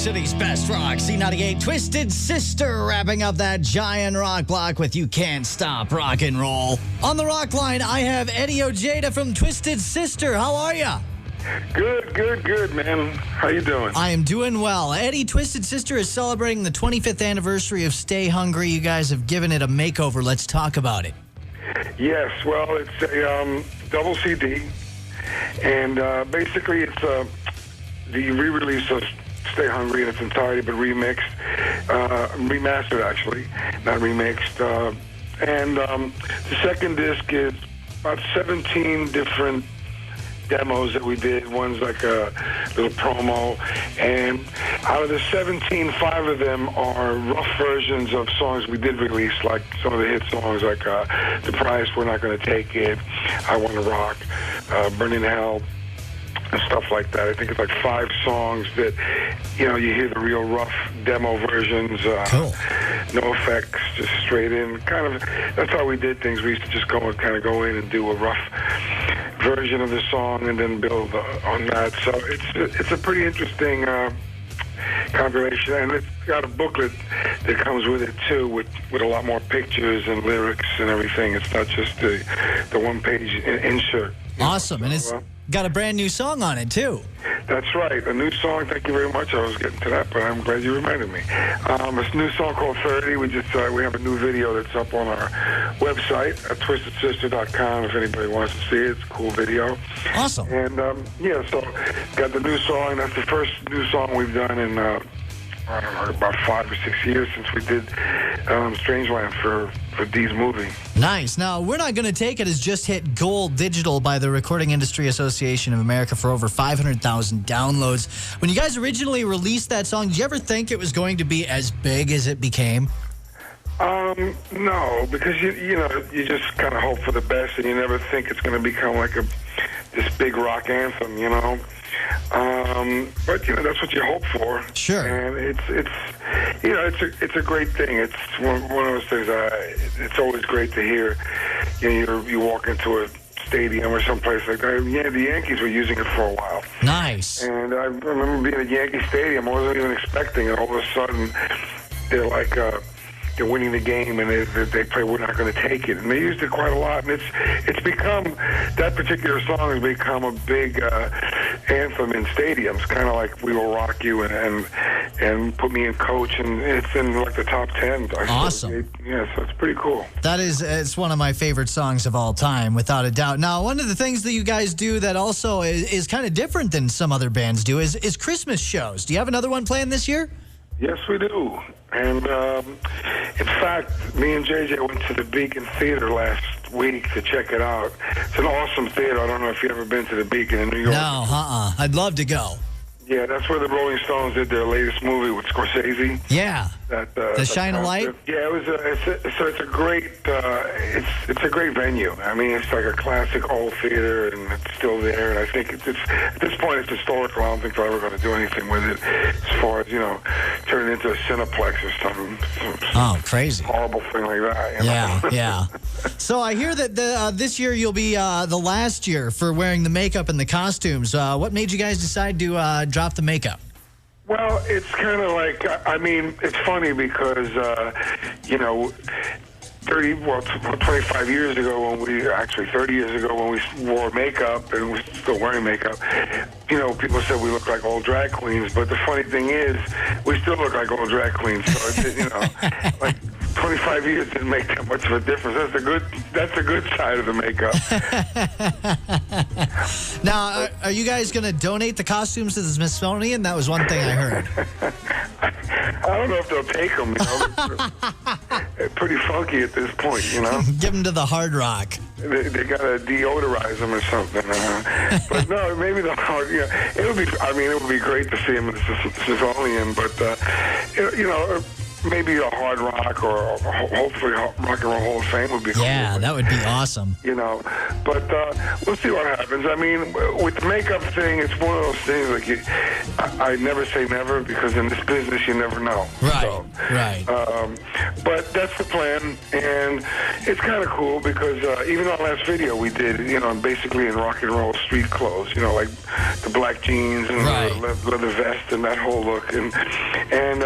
City's best rock, C98 Twisted Sister, wrapping up that giant rock block with You Can't Stop Rock and Roll. On the rock line, I have Eddie Ojeda from Twisted Sister. How are ya? Good, man. How you doing? I am doing well. Eddie, Twisted Sister is celebrating the 25th anniversary of Stay Hungry. You guys have given it a makeover. Let's talk about it. Yes, well, it's a double CD, and basically it's the re-release of Stay Hungry in its entirety, but remixed, remastered actually, not remixed. And the second disc is about 17 different demos that we did. One's like a little promo, and out of the 17, 5 of them are rough versions of songs we did release, like some of the hit songs like The Price, We're Not Gonna Take It, I Wanna Rock, Burning Hell, and stuff like that. I think it's like 5 songs that, you know, you hear the real rough demo versions, Cool. No effects, just straight in. Kind of, that's how we did things. We used to just go in and do a rough version of the song and then build on that. So it's a pretty interesting compilation, and it's got a booklet that comes with it too, with a lot more pictures and lyrics and everything. It's not just the one-page insert. Awesome, and it's got a brand new song on it too. That's right, a new song. Thank you very much. I was getting to that, but I'm glad you reminded me. It's a new song called 30. We have a new video that's up on our website at twistedsister.com if anybody wants to see it. It's a cool video. Awesome. And so got the new song. That's the first new song we've done in I don't know, about 5 or 6 years since we did Strangeland for Dee's movie. Nice. Now, We're Not Gonna Take It has just hit gold digital by the Recording Industry Association of America for over 500,000 downloads. When you guys originally released that song, did you ever think it was going to be as big as it became? No, because you know, you just kind of hope for the best, and you never think it's going to become like this big rock anthem, you know. But you know, that's what you hope for. Sure. And it's a great thing. It's one of those things. It's always great to hear. You know, you walk into a stadium or someplace like that. Yeah, the Yankees were using it for a while. Nice. And I remember being at Yankee Stadium. I wasn't even expecting it. All of a sudden, they're like, they're winning the game, and they play We're Not Going to Take It. And they used it quite a lot. And it's become, that particular song has become a big anthem in stadiums, kind of like We Will Rock You and Put Me in Coach, and it's in like the top 10. Awesome. Yeah, so it's pretty cool. It's one of my favorite songs of all time, without a doubt. Now, one of the things that you guys do that also is kind of different than some other bands do is Christmas shows. Do you have another one planned this year? Yes, we do. And in fact, me and JJ went to the Beacon Theater last week to check it out. It's an awesome theater. I don't know if you've ever been to the Beacon in New York. No, I'd love to go. Yeah, that's where the Rolling Stones did their latest movie with Scorsese. Yeah. The Shine a Light. Yeah, it's a great it's a great venue. I mean, it's like a classic old theater, and it's still there. And I think it's at this point it's historical. I don't think they're ever going to do anything with it, as far as, you know, turn it into a Cineplex or something. Oh, crazy! Horrible thing like that. You know? Yeah. So I hear that this year you'll be the last year for wearing the makeup and the costumes. What made you guys decide to drop the makeup? Well, it's kind of like, I mean, it's funny because, you know, 25 years ago 30 years ago when we wore makeup, and we're still wearing makeup, you know, people said we look like old drag queens, but the funny thing is, we still look like old drag queens, so, you know, like 25 years didn't make that much of a difference. That's the good side of the makeup. Now, are you guys going to donate the costumes to the Smithsonian? That was one thing I heard. I don't know if they'll take them, you know. They're pretty funky at this point, you know. Give them to the Hard Rock. They got to deodorize them or something. But no, maybe the hard. Yeah, it would be. I mean, it would be great to see them in the Smithsonian. But you know, maybe a hard rock or hopefully rock and roll Hall of Fame would be cool. Yeah, that would be awesome. You know, but we'll see what happens. I mean, with the makeup thing, it's one of those things like I never say never because in this business you never know. Right, so, right. But that's the plan, and it's kind of cool because even our last video we did, you know, basically in rock and roll street clothes, you know, like the black jeans and the leather vest and that whole look, and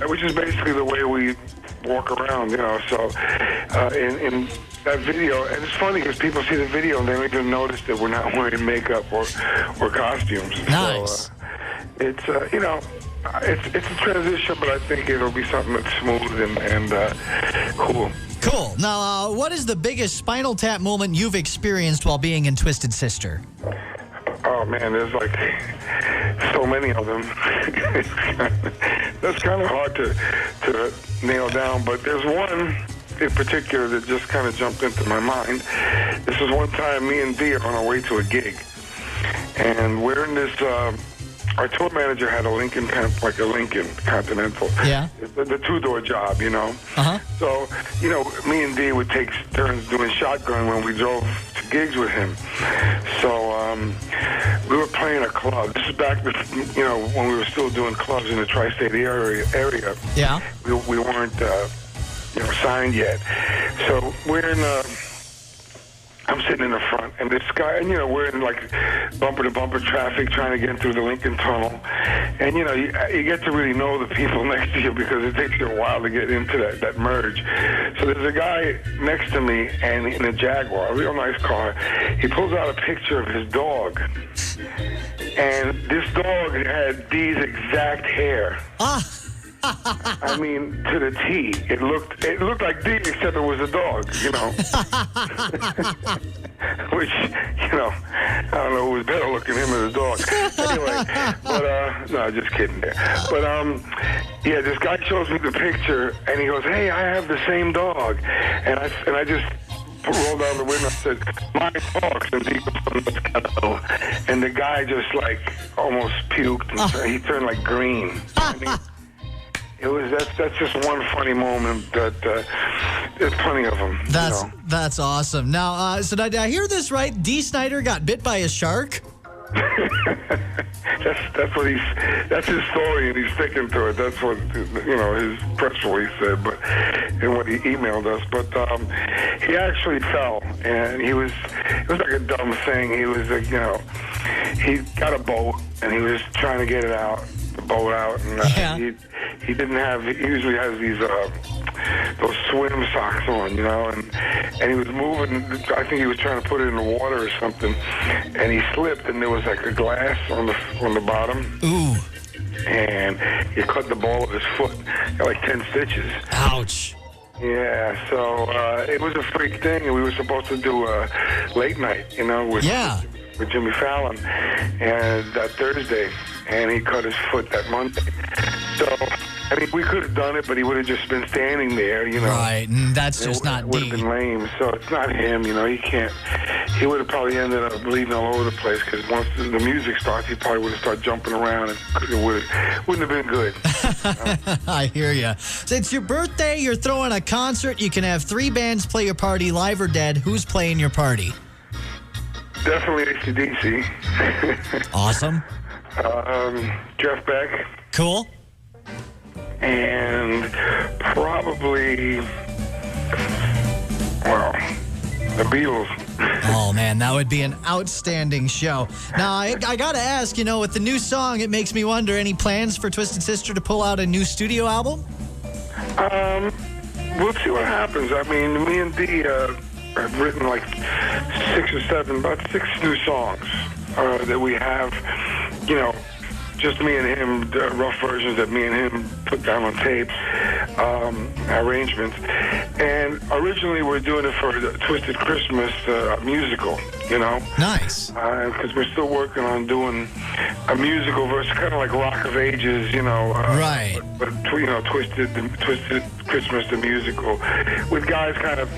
which is basically the way we walk around, you know. So in that video, and it's funny because people see the video and they don't even notice that we're not wearing makeup or costumes. Nice. So it's you know, it's a transition, but I think it'll be something that's smooth and cool. Cool. Now, what is the biggest Spinal Tap moment you've experienced while being in Twisted Sister? Oh man, there's like so many of them. That's kind of hard to nail down, but there's one in particular that just kind of jumped into my mind. This is one time me and Dee are on our way to a gig, and we're in this. Our tour manager had a Lincoln Continental. Yeah. The two-door job, you know. Uh-huh. So, you know, me and Dee would take turns doing shotgun when we drove to gigs with him. So we were playing a club. This is back, you know, when we were still doing clubs in the tri-state area. Yeah. We weren't, you know, signed yet. So we're in. I'm sitting in the front, and this guy, and, you know, we're in, like, bumper-to-bumper traffic trying to get through the Lincoln Tunnel. And, you know, you get to really know the people next to you because it takes you a while to get into that merge. So there's a guy next to me, and in a Jaguar, a real nice car. He pulls out a picture of his dog. And this dog had Dee's exact hair. I mean, to the T. It looked like Dee, except it was a dog, you know. Which, you know, I don't know who was better looking, him or the dog. Anyway, but, no, just kidding there. But, yeah, this guy shows me the picture, and he goes, "Hey, I have the same dog." And I just rolled down the window and said, "My dog." And the guy just, like, almost puked, and he turned, like, green. I mean, that's just one funny moment that there's plenty of them. That's awesome. Now, so did I hear this right? Dee Snider got bit by a shark? That's his story, and he's sticking to it. That's what, you know, his press release said, but and what he emailed us. But he actually fell, and it was like a dumb thing. He was, you know, he got a boat, and he was trying to get it out. Boat out, and he didn't have. He usually has these those swim socks on, you know, and he was moving. I think he was trying to put it in the water or something, and he slipped, and there was like a glass on the bottom. Ooh! And he cut the ball of his foot. Got like 10 stitches. Ouch! Yeah, so it was a freak thing, and we were supposed to do a late night, you know, with Jimmy Fallon, and that Thursday. And he cut his foot that Monday. So, I mean, we could have done it, but he would have just been standing there, you know. Right, and that's just not Dee. It would have been lame. So it's not him, you know. He can't. He would have probably ended up bleeding all over the place because once the music starts, he probably would have started jumping around, and it wouldn't have been good. I hear you. So it's your birthday. You're throwing a concert. You can have 3 bands play your party, live or dead. Who's playing your party? Definitely AC/DC. Awesome. Jeff Beck. Cool. And probably, well, the Beatles. Oh, man, that would be an outstanding show. Now, I got to ask, you know, with the new song, it makes me wonder, any plans for Twisted Sister to pull out a new studio album? We'll see what happens. I mean, me and Dee have written like 6 or 7, about 6 new songs that we have, you know, just me and him, rough versions that me and him put down on tape, arrangements. And originally we're doing it for the Twisted Christmas musical, you know? Nice. Because we're still working on doing a musical version, kind of like Rock of Ages, you know. Right. But you know, Twisted Christmas, the musical, with guys kind of,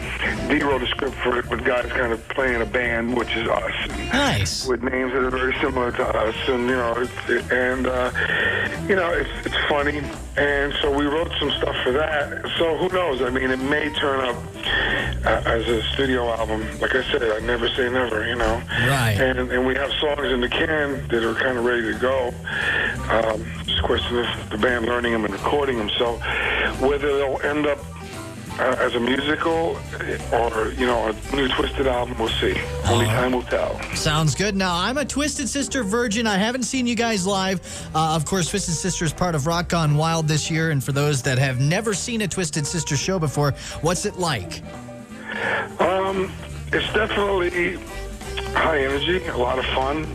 Dee wrote a script for it, with guys kind of playing a band, which is us. Nice. With names that are very similar to us, and, you know, it's funny, and so we wrote some stuff for that. So who knows? I mean, it may turn up as a studio album. Like I said, I never say never, Right. And we have songs in the can that are kind of ready to go. Just a question of the band learning them and recording them. So whether they'll end up as a musical or, a new Twisted album, we'll see. Only time will tell. Sounds good. Now, I'm a Twisted Sister virgin. I haven't seen you guys live. Of course, Twisted Sister is part of Rock Gone Wild this year. And for those that have never seen a Twisted Sister show before, what's it like? It's definitely high energy, a lot of fun.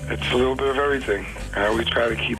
It's a little bit of everything. We try to keep